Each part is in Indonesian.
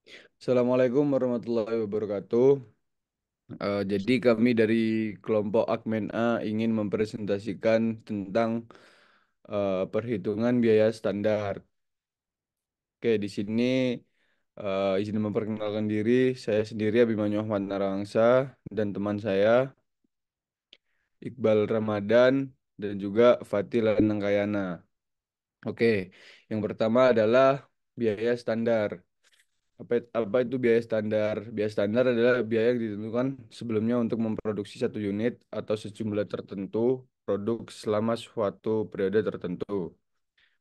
Assalamualaikum warahmatullahi wabarakatuh. Jadi kami dari kelompok Akmen A ingin mempresentasikan tentang perhitungan biaya standar. Oke, di sini izin memperkenalkan diri. Saya sendiri Abimanyu Ahmad Narangsa dan teman saya Iqbal Ramadan dan juga Fatil Nangkayana. Oke, yang pertama adalah biaya standar. Apa itu biaya standar? Biaya standar adalah biaya yang ditentukan sebelumnya untuk memproduksi satu unit atau sejumlah tertentu produk selama suatu periode tertentu.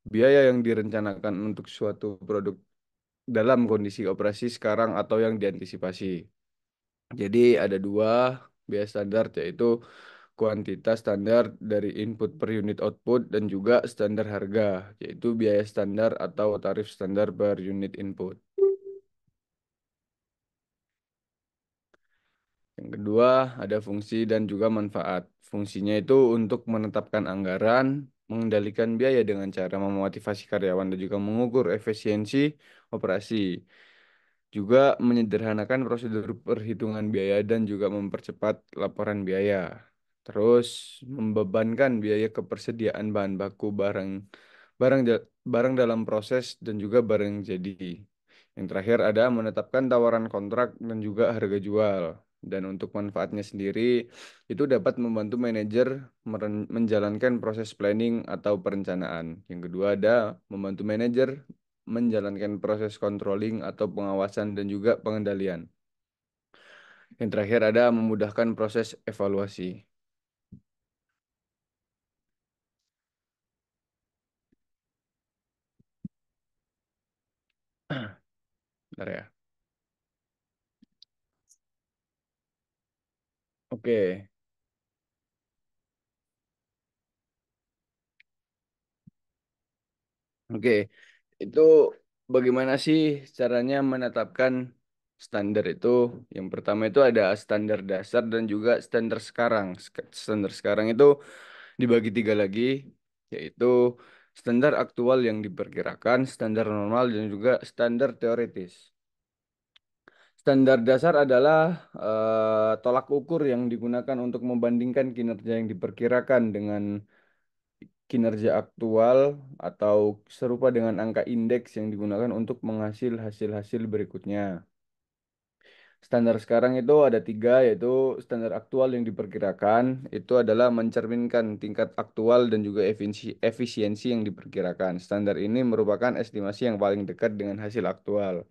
Biaya yang direncanakan untuk suatu produk dalam kondisi operasi sekarang atau yang diantisipasi. Jadi ada dua biaya standar, yaitu kuantitas standar dari input per unit output dan juga standar harga, yaitu biaya standar atau tarif standar per unit input. Yang kedua, ada fungsi dan juga manfaat. Fungsinya itu untuk menetapkan anggaran, mengendalikan biaya dengan cara memotivasi karyawan dan juga mengukur efisiensi operasi. Juga menyederhanakan prosedur perhitungan biaya dan juga mempercepat laporan biaya. Terus membebankan biaya kepersediaan bahan baku barang ja- barang dalam proses dan juga barang jadi. Yang terakhir ada menetapkan tawaran kontrak dan juga harga jual. Dan untuk manfaatnya sendiri, itu dapat membantu manajer menjalankan proses planning atau perencanaan. Yang kedua ada membantu manajer menjalankan proses controlling atau pengawasan dan juga pengendalian. Yang terakhir ada memudahkan proses evaluasi. Bentar ya. Oke, oke. Itu bagaimana sih caranya menetapkan standar itu? Yang pertama itu ada standar dasar dan juga standar sekarang. Standar sekarang itu dibagi tiga lagi, yaitu standar aktual yang diperkirakan, standar normal, dan juga standar teoritis. Standar dasar adalah tolak ukur yang digunakan untuk membandingkan kinerja yang diperkirakan dengan kinerja aktual atau serupa dengan angka indeks yang digunakan untuk menghasil hasil-hasil berikutnya. Standar sekarang itu ada tiga, yaitu standar aktual yang diperkirakan, itu adalah mencerminkan tingkat aktual dan juga efisiensi yang diperkirakan. Standar ini merupakan estimasi yang paling dekat dengan hasil aktual.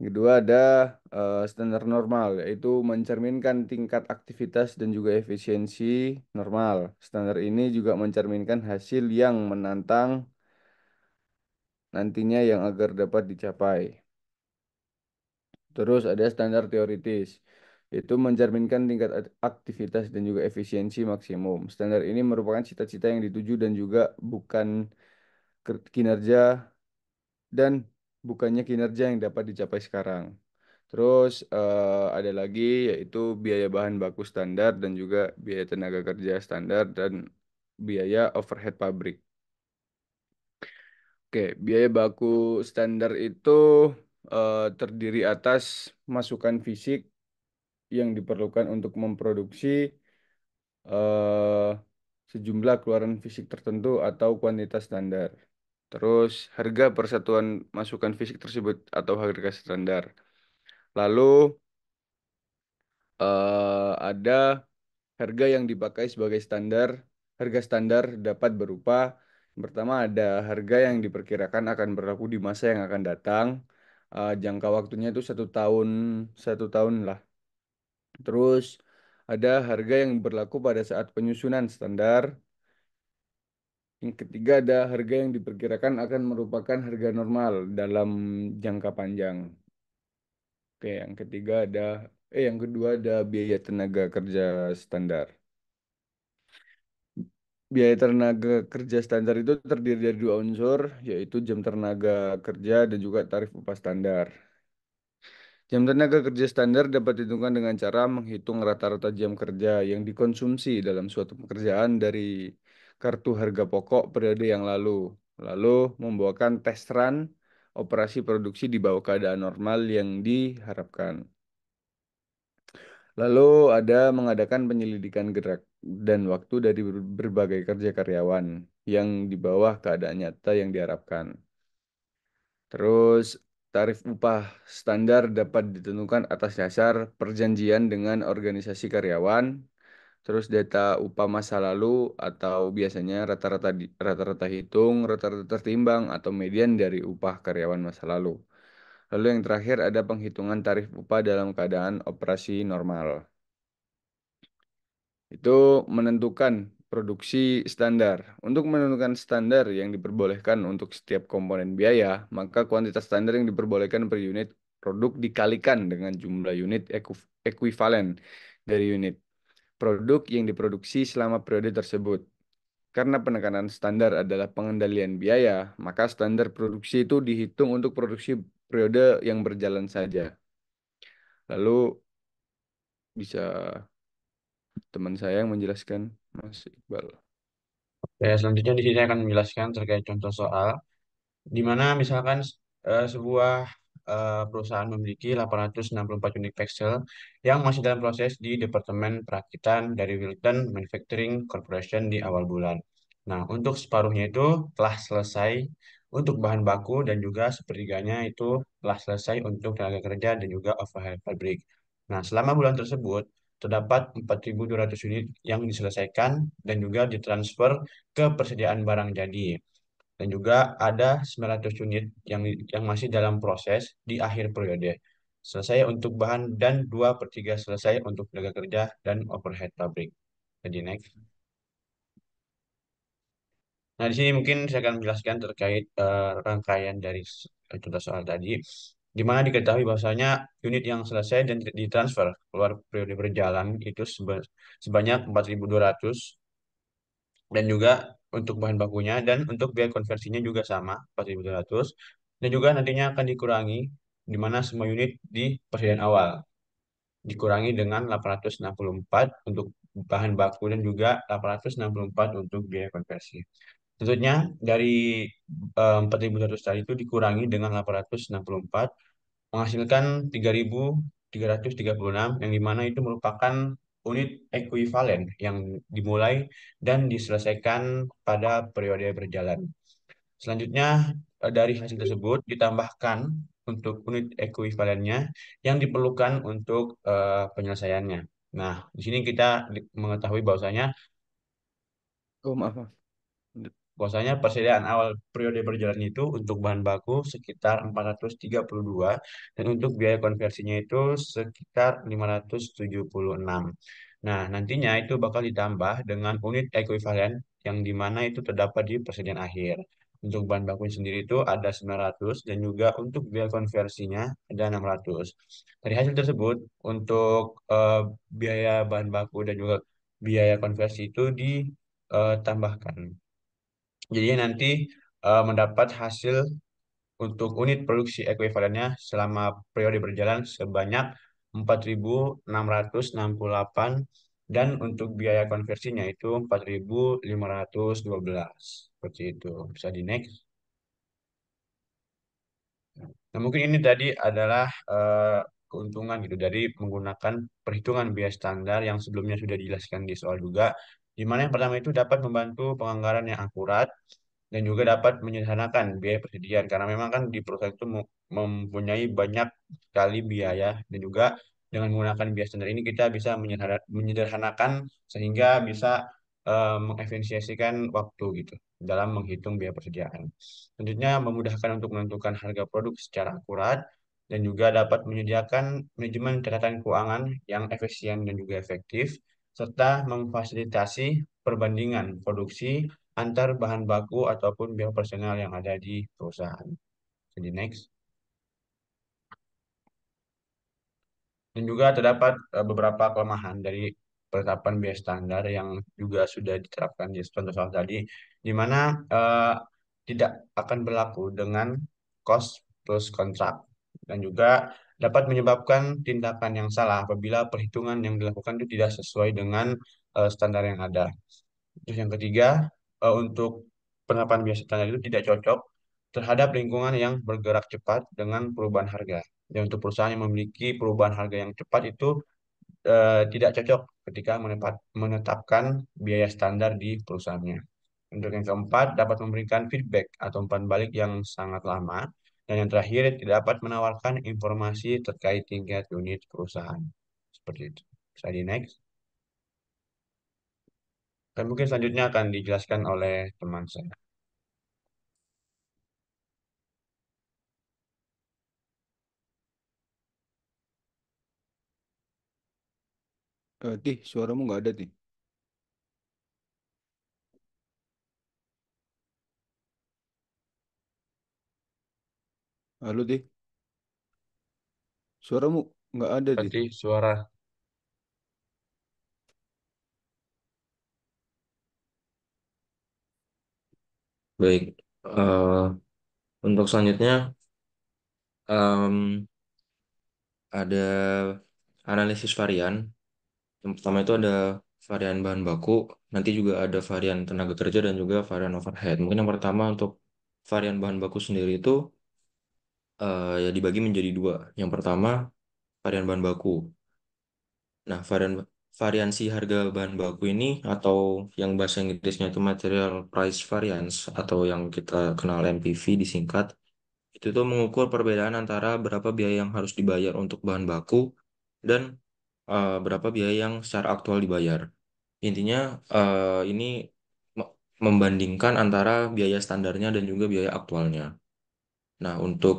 Kedua ada standar normal, yaitu mencerminkan tingkat aktivitas dan juga efisiensi normal. Standar ini juga mencerminkan hasil yang menantang nantinya yang agar dapat dicapai. Terus ada standar teoritis, yaitu mencerminkan tingkat aktivitas dan juga efisiensi maksimum. Standar ini merupakan cita-cita yang dituju dan juga bukan kinerja dan bukannya kinerja yang dapat dicapai sekarang. Terus ada lagi yaitu biaya bahan baku standar dan juga biaya tenaga kerja standar dan biaya overhead pabrik. Oke, biaya baku standar itu terdiri atas masukan fisik yang diperlukan untuk memproduksi eh, sejumlah keluaran fisik tertentu atau kuantitas standar. Terus harga persatuan masukan fisik tersebut atau harga standar. Lalu ada harga yang dipakai sebagai standar. Harga standar dapat berupa yang pertama ada harga yang diperkirakan akan berlaku di masa yang akan datang. Jangka waktunya itu satu tahun lah. Terus ada harga yang berlaku pada saat penyusunan standar. Yang ketiga ada harga yang diperkirakan akan merupakan harga normal dalam jangka panjang. Oke, yang kedua ada biaya tenaga kerja standar. Biaya tenaga kerja standar itu terdiri dari dua unsur, yaitu jam tenaga kerja dan juga tarif upah standar. Jam tenaga kerja standar dapat ditentukan dengan cara menghitung rata-rata jam kerja yang dikonsumsi dalam suatu pekerjaan dari kartu harga pokok periode yang lalu. Lalu membawakan test run operasi produksi di bawah keadaan normal yang diharapkan. Lalu ada mengadakan penyelidikan gerak dan waktu dari berbagai kerja karyawan yang di bawah keadaan nyata yang diharapkan. Terus tarif upah standar dapat ditentukan atas dasar perjanjian dengan organisasi karyawan. Terus data upah masa lalu atau biasanya rata-rata hitung, rata-rata tertimbang atau median dari upah karyawan masa lalu. Lalu yang terakhir ada penghitungan tarif upah dalam keadaan operasi normal. Itu menentukan produksi standar. Untuk menentukan standar yang diperbolehkan untuk setiap komponen biaya, maka kuantitas standar yang diperbolehkan per unit produk dikalikan dengan jumlah unit ekuivalen dari unit produk yang diproduksi selama periode tersebut. Karena penekanan standar adalah pengendalian biaya, maka standar produksi itu dihitung untuk produksi periode yang berjalan saja. Lalu bisa teman saya yang menjelaskan, Mas Iqbal. Oke, selanjutnya di sini saya akan menjelaskan terkait contoh soal di mana misalkan sebuah perusahaan memiliki 864 unit Pexel yang masih dalam proses di Departemen Perakitan dari Wilton Manufacturing Corporation di awal bulan. Nah, untuk separuhnya itu telah selesai untuk bahan baku dan juga sepertiganya itu telah selesai untuk tenaga kerja dan juga overhead pabrik. Nah, selama bulan tersebut terdapat 4.200 unit yang diselesaikan dan juga ditransfer ke persediaan barang jadi dan juga ada 900 unit yang masih dalam proses di akhir periode. Selesai untuk bahan dan 2/3 selesai untuk tenaga kerja dan overhead pabrik. Jadi next. Nah, di sini mungkin saya akan menjelaskan terkait rangkaian dari contoh soal tadi, di mana diketahui bahwasanya unit yang selesai dan ditransfer keluar periode berjalan itu sebanyak 4.200 dan juga untuk bahan bakunya dan untuk biaya konversinya juga sama 4.200 dan juga nantinya akan dikurangi di mana semua unit di persediaan awal dikurangi dengan 864 untuk bahan baku dan juga 864 untuk biaya konversi. Tentunya dari 4.200 tadi itu dikurangi dengan 864 menghasilkan 3.336 yang dimana itu merupakan unit ekuivalen yang dimulai dan diselesaikan pada periode berjalan. Selanjutnya dari hasil tersebut ditambahkan untuk unit ekuivalennya yang diperlukan untuk penyelesaiannya. Nah, di sini kita mengetahui Oh, maaf, maaf. bahwasanya persediaan awal periode berjalan itu untuk bahan baku sekitar 432 dan untuk biaya konversinya itu sekitar 576. Nah, nantinya itu bakal ditambah dengan unit ekuivalen yang dimana itu terdapat di persediaan akhir. Untuk bahan baku sendiri itu ada 900 dan juga untuk biaya konversinya ada 600. Dari hasil tersebut, untuk biaya bahan baku dan juga biaya konversi itu ditambahkan. Jadi nanti mendapat hasil untuk unit produksi ekuivalennya selama periode berjalan sebanyak 4.668 dan untuk biaya konversinya itu 4.512. Seperti itu. Bisa di next. Nah, mungkin ini tadi adalah keuntungan gitu dari menggunakan perhitungan biaya standar yang sebelumnya sudah dijelaskan di soal juga, di mana yang pertama itu dapat membantu penganggaran yang akurat dan juga dapat menyederhanakan biaya persediaan karena memang kan di perusahaan itu mempunyai banyak sekali biaya dan juga dengan menggunakan biaya standar ini kita bisa menyederhanakan sehingga bisa mengefisiensikan waktu gitu dalam menghitung biaya persediaan. Selanjutnya memudahkan untuk menentukan harga produk secara akurat dan juga dapat menyediakan manajemen catatan keuangan yang efisien dan juga efektif serta memfasilitasi perbandingan produksi antar bahan baku ataupun biaya personal yang ada di perusahaan. Jadi next. Dan juga terdapat beberapa kelemahan dari penetapan biaya standar yang juga sudah diterapkan di contoh soal tadi, di mana tidak akan berlaku dengan cost plus kontrak dan juga dapat menyebabkan tindakan yang salah apabila perhitungan yang dilakukan itu tidak sesuai dengan standar yang ada. Terus yang ketiga, untuk penerapan biaya standar itu tidak cocok terhadap lingkungan yang bergerak cepat dengan perubahan harga. Dan untuk perusahaan yang memiliki perubahan harga yang cepat itu tidak cocok ketika menetapkan biaya standar di perusahaannya. Untuk yang keempat, dapat memberikan feedback atau umpan balik yang sangat lama. Dan yang terakhir, tidak dapat menawarkan informasi terkait tingkat unit perusahaan. Seperti itu. Bisa di next. Dan mungkin selanjutnya akan dijelaskan oleh teman saya. Tih, suaramu nggak ada, Tih. Halo, Tih. Suaramu nggak ada, Tih. Berarti suara. Baik, eh, untuk selanjutnya em, ada analisis varian. Yang pertama itu ada varian bahan baku, nanti juga ada varian tenaga kerja dan juga varian overhead. Mungkin yang pertama untuk varian bahan baku sendiri itu ya dibagi menjadi dua. Yang pertama varian bahan baku. Nah, variansi harga bahan baku ini atau yang bahasa Inggrisnya itu material price variance atau yang kita kenal MPV disingkat. Itu tuh mengukur perbedaan antara berapa biaya yang harus dibayar untuk bahan baku dan berapa biaya yang secara aktual dibayar. Intinya ini me- membandingkan antara biaya standarnya dan juga biaya aktualnya. Nah, untuk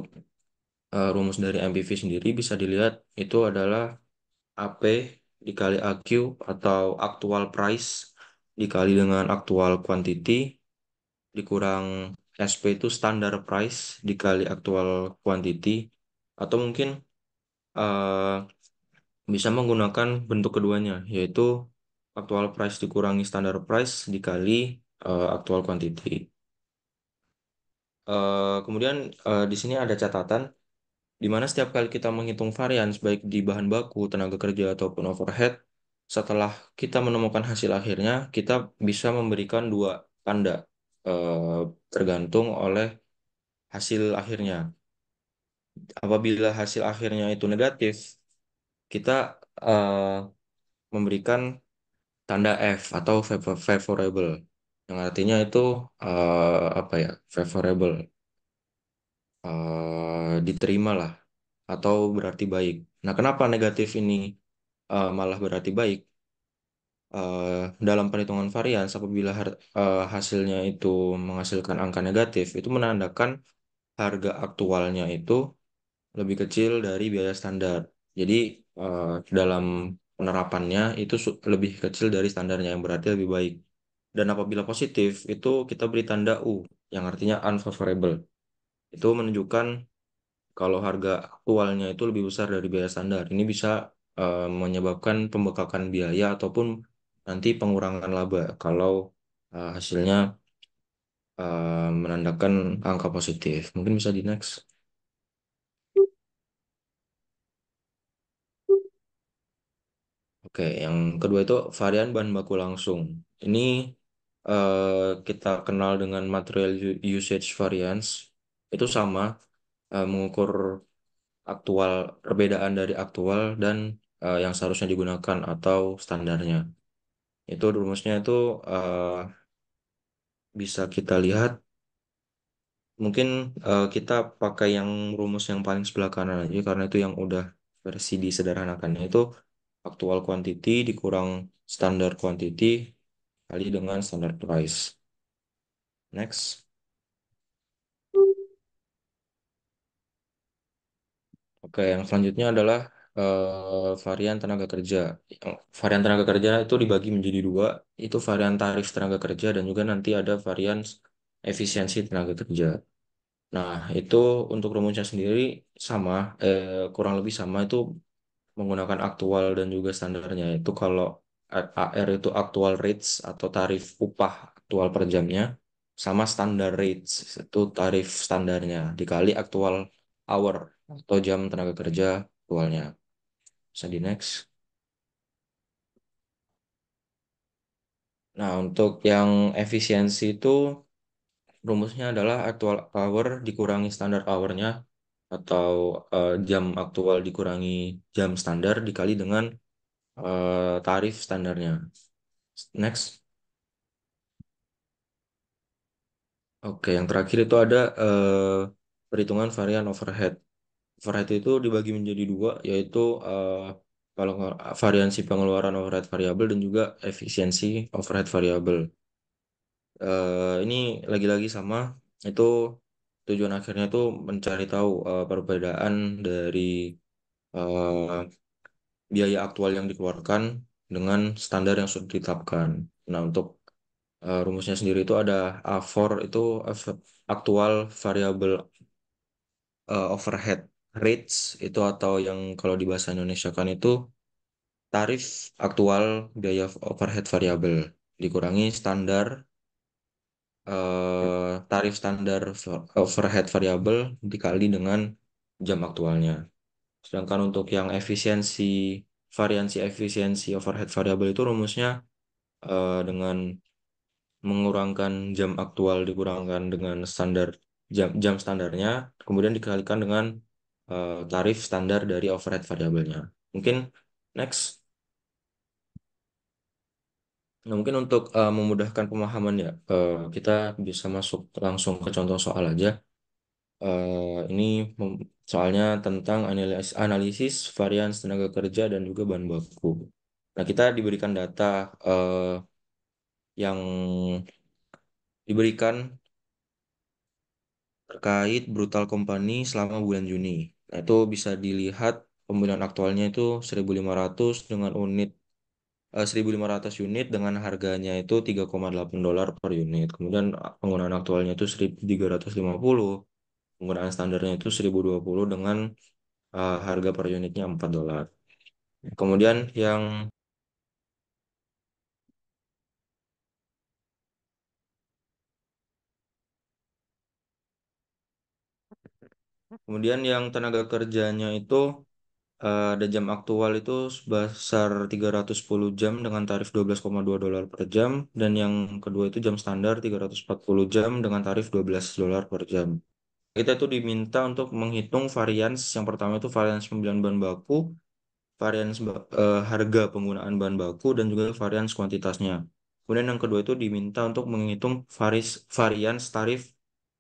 rumus dari MPV sendiri bisa dilihat itu adalah AP dikali AQ atau actual price dikali dengan actual quantity dikurang SP itu standar price dikali actual quantity atau mungkin eh, bisa menggunakan bentuk keduanya yaitu actual price dikurangi standar price dikali actual quantity. Kemudian di sini ada catatan di mana setiap kali kita menghitung varians baik di bahan baku, tenaga kerja ataupun overhead, setelah kita menemukan hasil akhirnya, kita bisa memberikan dua tanda eh, tergantung oleh hasil akhirnya. Apabila hasil akhirnya itu negatif, kita eh, memberikan tanda F atau favorable, yang artinya itu apa ya, favorable, diterima lah atau berarti baik. Nah, kenapa negatif ini malah berarti baik? Dalam perhitungan varians, apabila hasilnya itu menghasilkan angka negatif, itu menandakan harga aktualnya itu lebih kecil dari biaya standar. Jadi eh, dalam penerapannya itu lebih kecil dari standarnya yang berarti lebih baik. Dan apabila positif itu kita beri tanda U yang artinya unfavorable. Itu menunjukkan kalau harga aktualnya itu lebih besar dari biaya standar. Ini bisa menyebabkan pembekakan biaya ataupun nanti pengurangan laba kalau hasilnya menandakan angka positif. Mungkin bisa di next. Oke, yang kedua itu varian bahan baku langsung. Ini kita kenal dengan material usage variance. Itu sama mengukur aktual perbedaan dari aktual dan yang seharusnya digunakan atau standarnya. Itu rumusnya itu eh, bisa kita lihat. Mungkin kita pakai yang rumus yang paling sebelah kanan aja karena itu yang udah versi disederhanakannya itu aktual quantity dikurang standar quantity kali dengan standar price. Next. Oke, yang selanjutnya adalah varian tenaga kerja. Varian tenaga kerja itu dibagi menjadi dua, itu varian tarif tenaga kerja dan juga nanti ada varian efisiensi tenaga kerja. Nah, itu untuk rumusnya sendiri sama, kurang lebih sama itu menggunakan aktual dan juga standarnya. Itu kalau AR itu actual rates atau tarif upah aktual per jamnya, sama standar rates itu tarif standarnya dikali aktual hour atau jam tenaga kerja aktualnya. Bisa di next. Nah, untuk yang efisiensi itu rumusnya adalah actual hour dikurangi standar hournya atau jam aktual dikurangi jam standar dikali dengan tarif standarnya. Next. Oke, yang terakhir itu ada perhitungan varian overhead. Overhead itu dibagi menjadi dua, yaitu kalau variansi pengeluaran overhead variabel dan juga efisiensi overhead variabel. Ini lagi-lagi sama, itu tujuan akhirnya itu mencari tahu perbedaan dari eh, biaya aktual yang dikeluarkan dengan standar yang sudah ditetapkan. Nah, untuk rumusnya sendiri itu ada A4 itu aktual variable overhead rates itu atau yang kalau di bahasa Indonesia kan itu tarif aktual biaya overhead variabel dikurangi standar tarif standar overhead variabel dikali dengan jam aktualnya. Sedangkan untuk yang variansi efisiensi overhead variabel itu rumusnya dengan mengurangkan jam aktual dikurangkan dengan standar jam standarnya, kemudian dikalikan dengan tarif standar dari overhead variabelnya. Mungkin next. Nah, mungkin untuk memudahkan pemahaman ya, kita bisa masuk langsung ke contoh soal aja. Ini soalnya tentang analisis varians tenaga kerja dan juga bahan baku. Nah, kita diberikan data yang diberikan terkait brutal company selama bulan Juni. Nah, itu bisa dilihat pembelian aktualnya itu 1.500 dengan 1.500 unit dengan harganya itu $3,8 per unit. Kemudian penggunaan aktualnya itu 1.350, penggunaan standarnya itu 1.020 dengan harga per unitnya $4. Kemudian yang tenaga kerjanya itu ada jam aktual itu sebesar 310 jam dengan tarif $12,2 per jam dan yang kedua itu jam standar 340 jam dengan tarif $12 per jam. Kita itu diminta untuk menghitung varians. Yang pertama itu varians pembelian bahan baku, harga penggunaan bahan baku dan juga varians kuantitasnya. Kemudian yang kedua itu diminta untuk menghitung varians tarif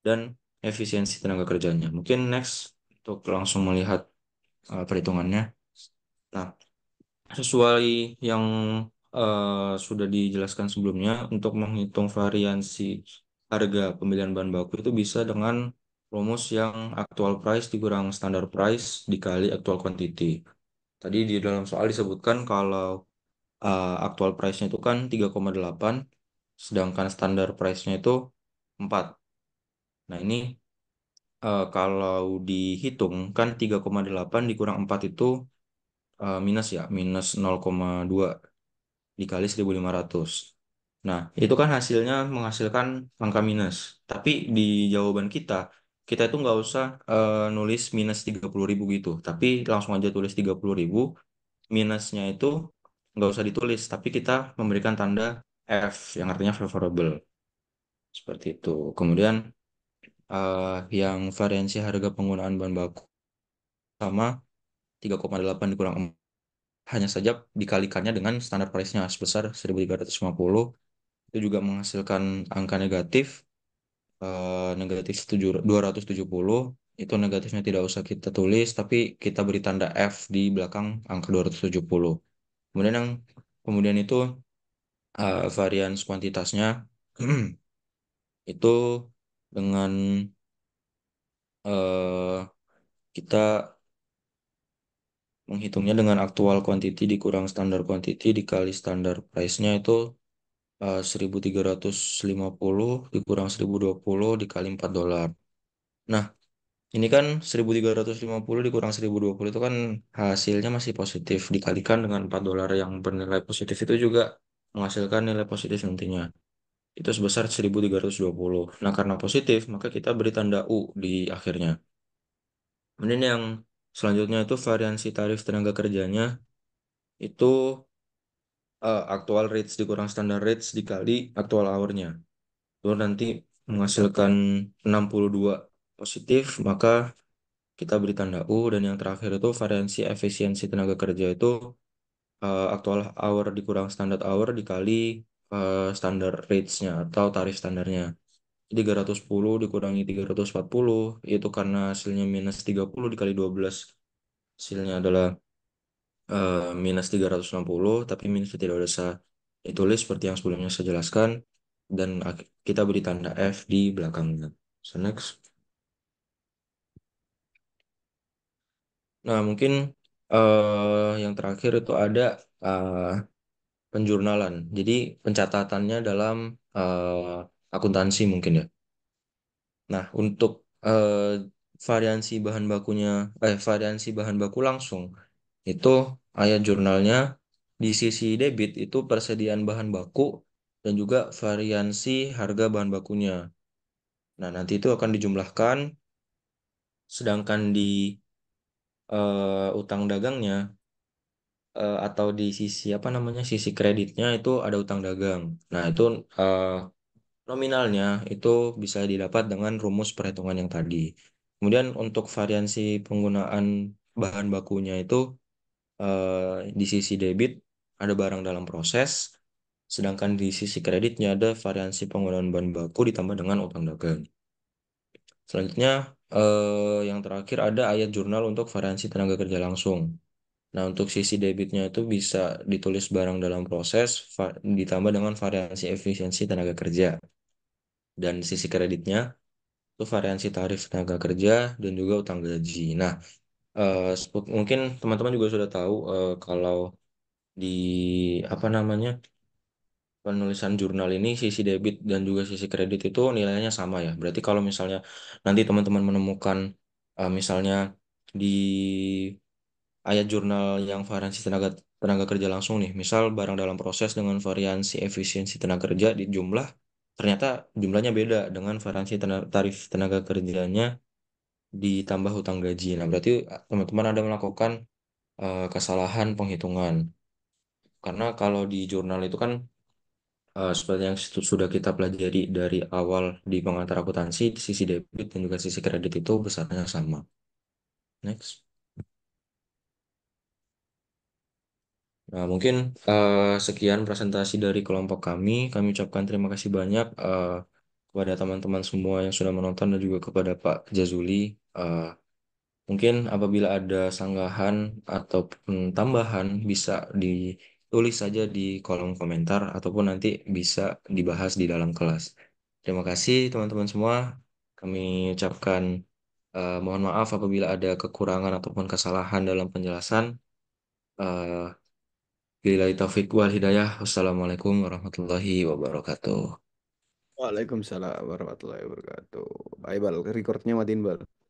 dan efisiensi tenaga kerjanya. Mungkin next untuk langsung melihat perhitungannya. Nah, sesuai yang sudah dijelaskan sebelumnya, untuk menghitung variansi harga pembelian bahan baku itu bisa dengan rumus yang actual price dikurang standar price dikali actual quantity. Tadi di dalam soal disebutkan kalau actual price-nya itu kan 3,8, sedangkan standar price-nya itu 4. Nah, ini kalau dihitung kan 3,8 dikurang 4 itu minus ya, minus 0,2 dikali 1.500. Nah, itu kan hasilnya menghasilkan angka minus. Tapi di jawaban kita itu nggak usah nulis minus 30.000 gitu. Tapi langsung aja tulis 30.000. Minusnya itu nggak usah ditulis. Tapi kita memberikan tanda F, yang artinya favorable. Seperti itu. Kemudian eh, yang variansi harga penggunaan bahan baku sama 3,8 dikurang 4. Hanya saja dikalikannya dengan standar price-nya sebesar 1.350. Itu juga menghasilkan angka negatif negatif 270. Itu negatifnya tidak usah kita tulis tapi kita beri tanda F di belakang angka 270. Kemudian itu varians kuantitasnya itu dengan eh, kita menghitungnya dengan aktual quantity dikurang standar quantity dikali standar price-nya itu 1.350 dikurang 1.020 dikali $4. Nah, ini kan 1.350 dikurang 1.020 itu kan hasilnya masih positif. Dikalikan dengan $4 yang bernilai positif itu juga menghasilkan nilai positif nantinya. Itu sebesar 1.320. Nah, karena positif, maka kita beri tanda U di akhirnya. Kemudian yang selanjutnya itu variansi tarif tenaga kerjanya itu actual rates dikurang standar rates dikali actual hour-nya. Itu nanti menghasilkan 62 positif, maka kita beri tanda U. Dan yang terakhir itu variansi efisiensi tenaga kerja itu actual hour dikurang standar hour dikali standar rates-nya atau tarif standarnya. 310 dikurangi 340 itu karena hasilnya minus 30 dikali 12 hasilnya adalah minus 360, tapi minusnya tidak usah ditulis seperti yang sebelumnya saya jelaskan, dan kita beri tanda F di belakangnya. So next. Nah, mungkin yang terakhir itu ada uh, penjurnalan. Jadi pencatatannya dalam akuntansi mungkin ya. Nah, untuk variansi bahan bakunya, variansi bahan baku langsung itu ayat jurnalnya di sisi debit itu persediaan bahan baku dan juga variansi harga bahan bakunya. Nah, nanti itu akan dijumlahkan, sedangkan di utang dagangnya atau di sisi apa namanya sisi kreditnya itu ada utang dagang. Nah, itu eh, nominalnya itu bisa didapat dengan rumus perhitungan yang tadi. Kemudian untuk variansi penggunaan bahan bakunya itu di sisi debit ada barang dalam proses, sedangkan di sisi kreditnya ada variansi penggunaan bahan baku ditambah dengan utang dagang. Selanjutnya yang terakhir ada ayat jurnal untuk variansi tenaga kerja langsung. Nah, untuk sisi debitnya itu bisa ditulis barang dalam proses ditambah dengan variansi efisiensi tenaga kerja. Dan sisi kreditnya itu variansi tarif tenaga kerja dan juga utang gaji. Nah, mungkin teman-teman juga sudah tahu kalau di apa namanya penulisan jurnal ini sisi debit dan juga sisi kredit itu nilainya sama ya. Berarti kalau misalnya nanti teman-teman menemukan misalnya di ayat jurnal yang variansi tenaga tenaga kerja langsung nih, misal barang dalam proses dengan variansi efisiensi tenaga kerja di jumlah ternyata jumlahnya beda dengan variansi tarif tenaga kerjanya ditambah hutang gaji. Nah, berarti teman-teman ada melakukan kesalahan penghitungan. Karena kalau di jurnal itu kan seperti yang sudah kita pelajari dari awal di pengantar akuntansi, sisi debit dan juga sisi kredit itu besarnya sama. Next. Nah, mungkin sekian presentasi dari kelompok kami. Kami ucapkan terima kasih banyak kepada teman-teman semua yang sudah menonton dan juga kepada Pak Jazuli. Eh, Mungkin apabila ada sanggahan ataupun tambahan bisa ditulis saja di kolom komentar ataupun nanti bisa dibahas di dalam kelas. Terima kasih teman-teman semua. Kami ucapkan mohon maaf apabila ada kekurangan ataupun kesalahan dalam penjelasan. Uh, Billahi taufik wal hidayah. Wassalamualaikum warahmatullahi wabarakatuh. Waalaikumsalam warahmatullahi wabarakatuh. Ayo Bal, recordnya matiin Bal.